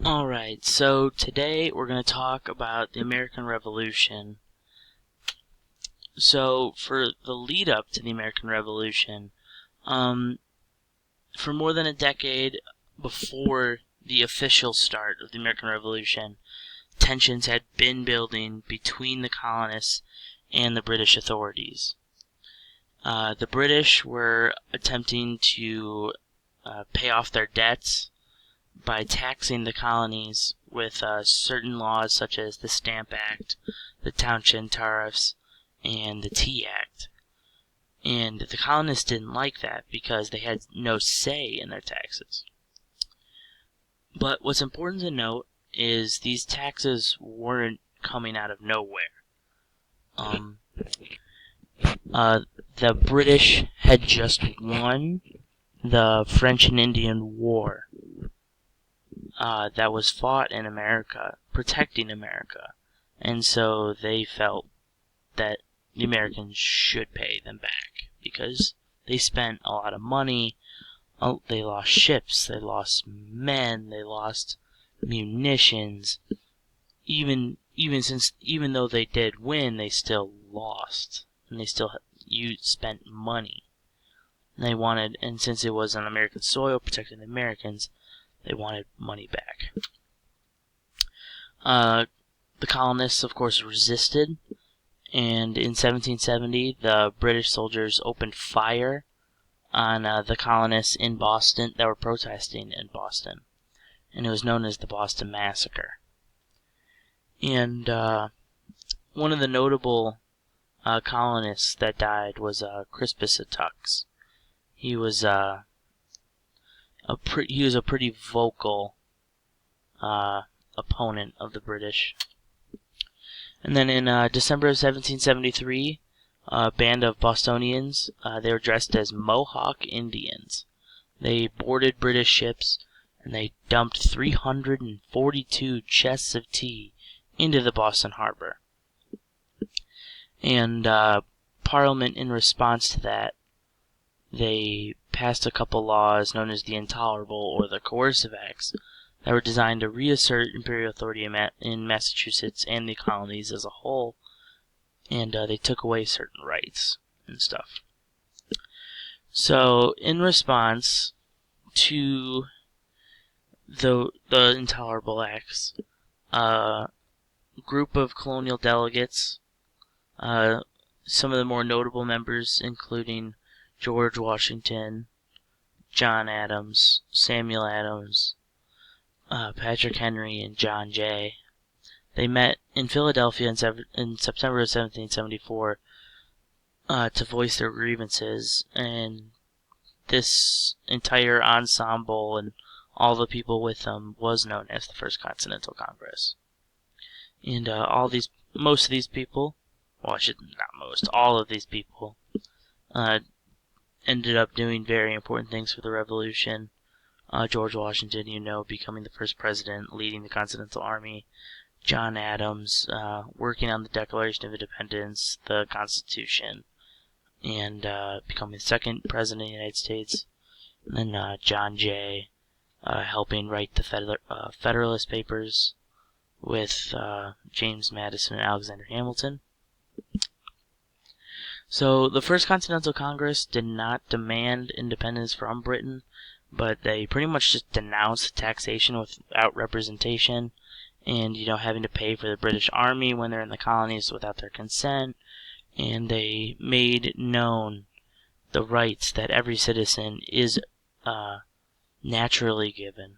Alright, so today we're going to talk about the American Revolution. So, for the lead up to the American Revolution, for more than a decade before the official start of the American Revolution, tensions had been building between the colonists and the British authorities. The British were attempting to pay off their debts by taxing the colonies with certain laws such as the Stamp Act, the Townshend Tariffs, and the Tea Act. And the colonists didn't like that because they had no say in their taxes. But what's important to note is these taxes weren't coming out of nowhere. The British had just won the French and Indian War that was fought in America, protecting America. And so they felt that the Americans should pay them back because they spent a lot of money. They lost ships, they lost men, they lost munitions. Even though they did win, they still lost, and they still spent money. And since it was on American soil protecting the Americans, they wanted money back. The colonists, of course, resisted, and in 1770, the British soldiers opened fire on the colonists in Boston that were protesting in Boston, and it was known as the Boston Massacre. And one of the notable colonists that died was Crispus Attucks. He was a pretty vocal opponent of the British. And then in December of 1773, a band of Bostonians, they were dressed as Mohawk Indians. They boarded British ships, and they dumped 342 chests of tea into the Boston harbor. And Parliament, in response to that, they passed a couple laws known as the Intolerable or the Coercive Acts that were designed to reassert imperial authority in Massachusetts and the colonies as a whole, and they took away certain rights and stuff. So, in response to the Intolerable Acts, a group of colonial delegates, some of the more notable members including George Washington, John Adams, Samuel Adams, Patrick Henry, and John Jay. They met in Philadelphia in September of 1774 to voice their grievances, and this entire ensemble and all the people with them was known as the First Continental Congress. And all of these people ended up doing very important things for the Revolution. George Washington, becoming the first president, leading the Continental Army. John Adams, working on the Declaration of Independence, the Constitution, and becoming the second president of the United States. And then John Jay, helping write the Federalist Papers with James Madison and Alexander Hamilton. So the First Continental Congress did not demand independence from Britain, but they pretty much just denounced taxation without representation, and having to pay for the British Army when they're in the colonies without their consent, and they made known the rights that every citizen is naturally given,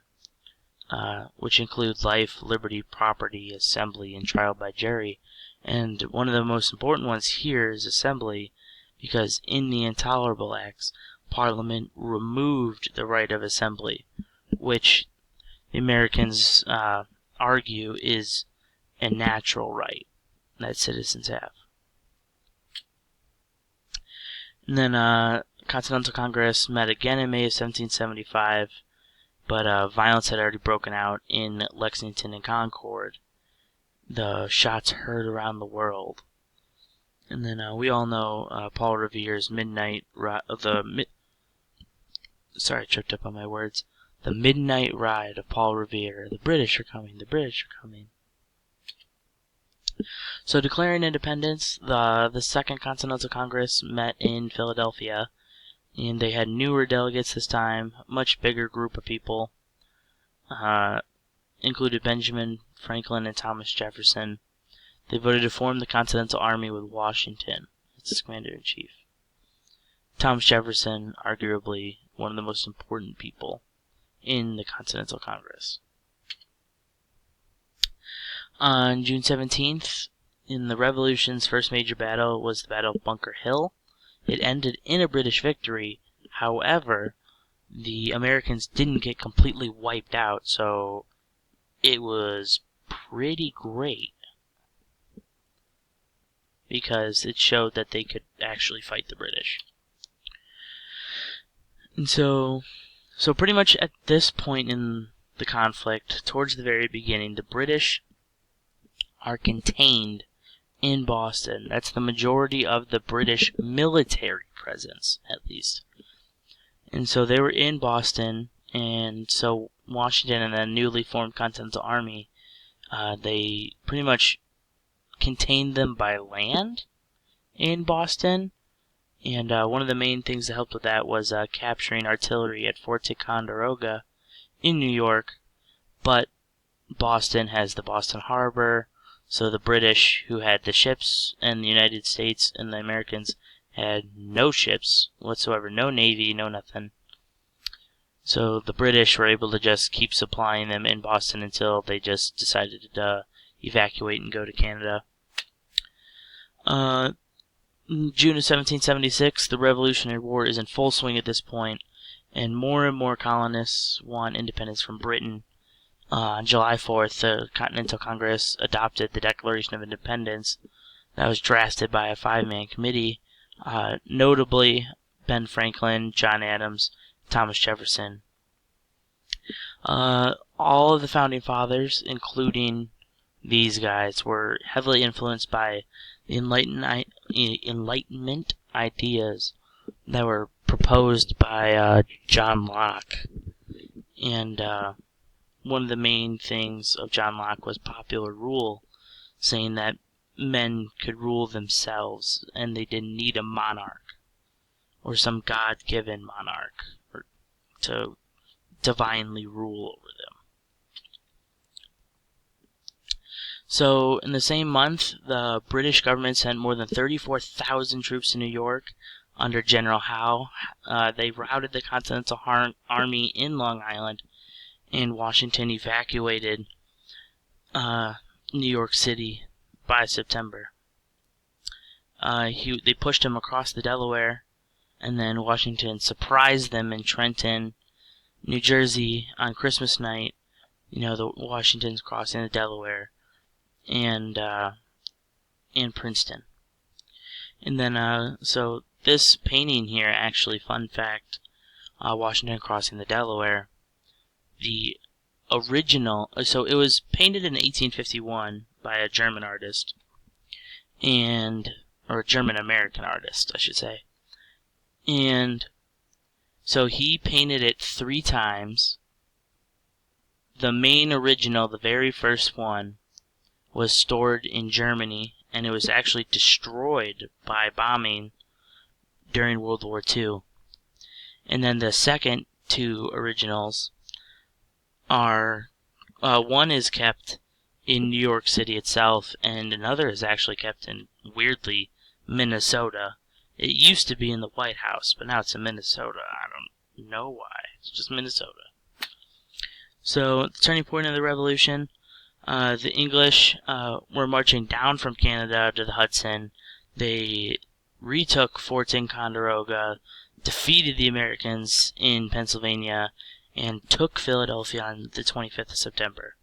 which include life, liberty, property, assembly, and trial by jury. And one of the most important ones here is assembly, because in the Intolerable Acts, Parliament removed the right of assembly, which the Americans argue is a natural right that citizens have. And then Continental Congress met again in May of 1775, but violence had already broken out in Lexington and Concord. The shots heard around the world. And then we all know Paul Revere's the The Midnight Ride of Paul Revere. The British are coming. The British are coming. So declaring independence, the Second Continental Congress met in Philadelphia, and they had newer delegates this time, much bigger group of people. Included Benjamin Franklin and Thomas Jefferson. They voted to form the Continental Army with Washington as its commander-in-chief. Thomas Jefferson, arguably one of the most important people in the Continental Congress. On June 17th, in the Revolution's first major battle was the Battle of Bunker Hill. It ended in a British victory. However, the Americans didn't get completely wiped out, so it was pretty great because it showed that they could actually fight the British. And so pretty much at this point in the conflict, towards the very beginning, the British are contained in Boston. That's the majority of the British military presence, at least. And so they were in Boston, and so Washington and the newly formed Continental Army, they pretty much contained them by land in Boston. And one of the main things that helped with that was capturing artillery at Fort Ticonderoga in New York. But Boston has the Boston Harbor, so the British, who had the ships, and the United States and the Americans had no ships whatsoever, no navy, no nothing. So the British were able to just keep supplying them in Boston until they just decided to evacuate and go to Canada. June of 1776, the Revolutionary War is in full swing at this point, and more colonists want independence from Britain. On July 4th, the Continental Congress adopted the Declaration of Independence that was drafted by a 5-man committee, notably Ben Franklin, John Adams, Thomas Jefferson. All of the Founding Fathers, including these guys, were heavily influenced by the Enlightenment ideas that were proposed by John Locke. And one of the main things of John Locke was popular rule, saying that men could rule themselves and they didn't need a monarch or some God-given monarch to divinely rule over them. So, in the same month, the British government sent more than 34,000 troops to New York under General Howe. They routed the Continental Army in Long Island, and Washington evacuated New York City by September. They pushed him across the Delaware, and then Washington surprised them in Trenton, New Jersey on Christmas night. The Washington's crossing the Delaware, and Princeton. And then, so this painting here, actually, fun fact, Washington crossing the Delaware, the original, so it was painted in 1851 by a German artist, or a German-American artist, I should say. And so he painted it 3 times. The main original, the very first one, was stored in Germany, and it was actually destroyed by bombing during World War II. And then the second 2 originals are, one is kept in New York City itself, and another is actually kept in, weirdly, Minnesota. It used to be in the White House, but now it's in Minnesota. I don't know why. It's just Minnesota. So, the turning point of the Revolution, the English were marching down from Canada to the Hudson. They retook Fort Ticonderoga, defeated the Americans in Pennsylvania, and took Philadelphia on the 25th of September.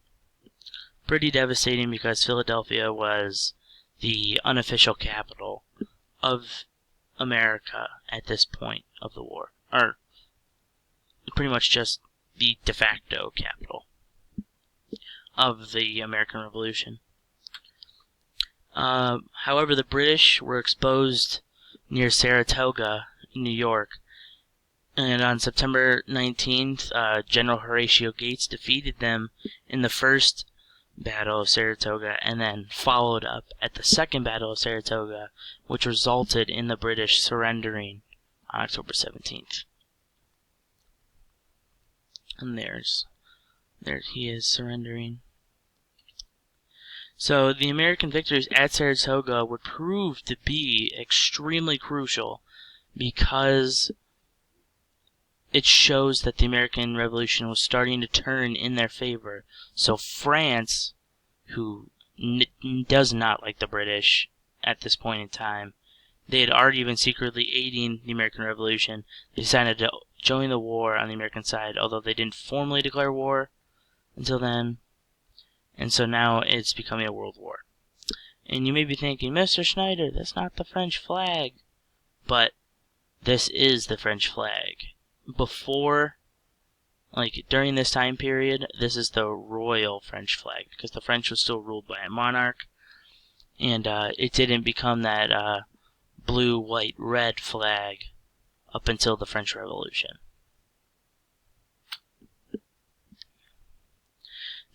Pretty devastating because Philadelphia was the unofficial capital of America at this point of the war. Or pretty much just the de facto capital of the American Revolution. However, the British were exposed near Saratoga, New York, And on September 19th, General Horatio Gates defeated them in the first Battle of Saratoga, and then followed up at the second Battle of Saratoga, which resulted in the British surrendering on October 17th. And there he is surrendering. So the American victories at Saratoga would prove to be extremely crucial because it shows that the American Revolution was starting to turn in their favor. So France, who does not like the British at this point in time, they had already been secretly aiding the American Revolution. They decided to join the war on the American side, although they didn't formally declare war until then. And so now it's becoming a world war. And you may be thinking, Mr. Schneider, that's not the French flag. But this is the French flag. During this time period, this is the royal French flag, because the French was still ruled by a monarch, and it didn't become that blue, white, red flag up until the French Revolution.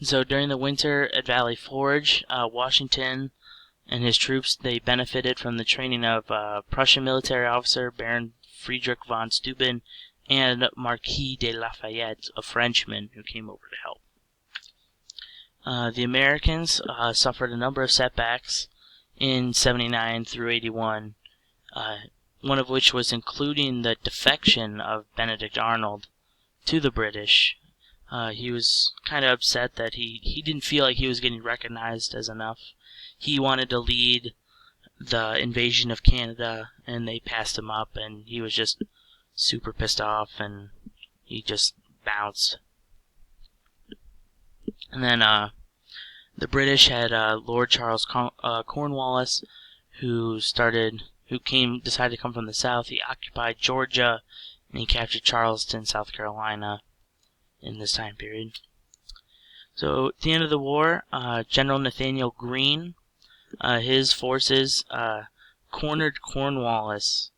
So during the winter at Valley Forge, Washington and his troops, they benefited from the training of Prussian military officer Baron Friedrich von Steuben and Marquis de Lafayette, a Frenchman who came over to help. The Americans suffered a number of setbacks in 79 through 81, one of which was including the defection of Benedict Arnold to the British. He was kind of upset that he didn't feel like he was getting recognized as enough. He wanted to lead the invasion of Canada, and they passed him up, and he was just super pissed off, and he just bounced. And then the British had Lord Charles Cornwallis, who decided to come from the south. He occupied Georgia, and he captured Charleston, South Carolina, in this time period. So at the end of the war, General Nathaniel Greene, his forces cornered Cornwallis.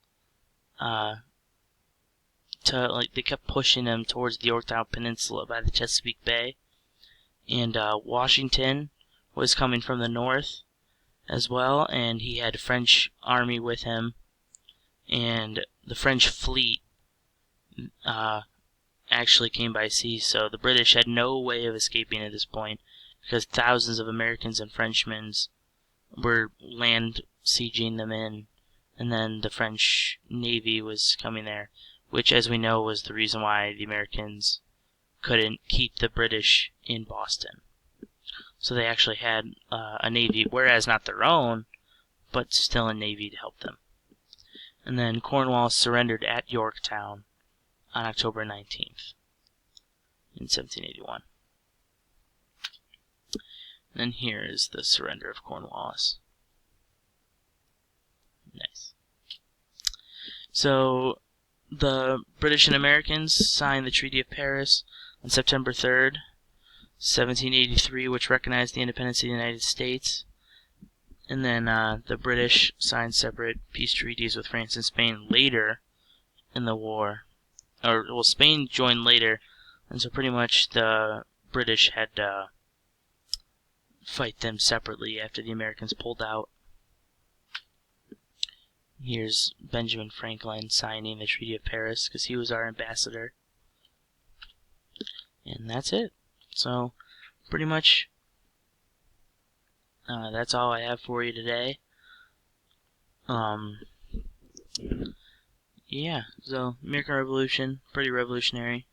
They kept pushing him towards the Yorktown Peninsula by the Chesapeake Bay, and Washington was coming from the north as well, and he had a French army with him, and the French fleet actually came by sea, so the British had no way of escaping at this point, because thousands of Americans and Frenchmen were land sieging them in, and then the French Navy was coming there, which, as we know, was the reason why the Americans couldn't keep the British in Boston. So they actually had a navy, whereas not their own, but still a navy to help them. And then Cornwallis surrendered at Yorktown on October 19th in 1781. And then here is the surrender of Cornwallis. Nice. So the British and Americans signed the Treaty of Paris on September 3rd, 1783, which recognized the independence of the United States. And then the British signed separate peace treaties with France and Spain later in the war. Spain joined later, and so pretty much the British had to fight them separately after the Americans pulled out. Here's Benjamin Franklin signing the Treaty of Paris, because he was our ambassador. And that's it. So, pretty much, that's all I have for you today. Yeah, so, American Revolution, pretty revolutionary.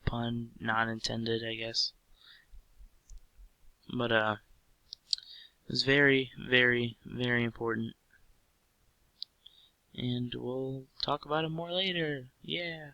Pun not intended, I guess. But, it was very, very, very important. And we'll talk about it more later. Yeah.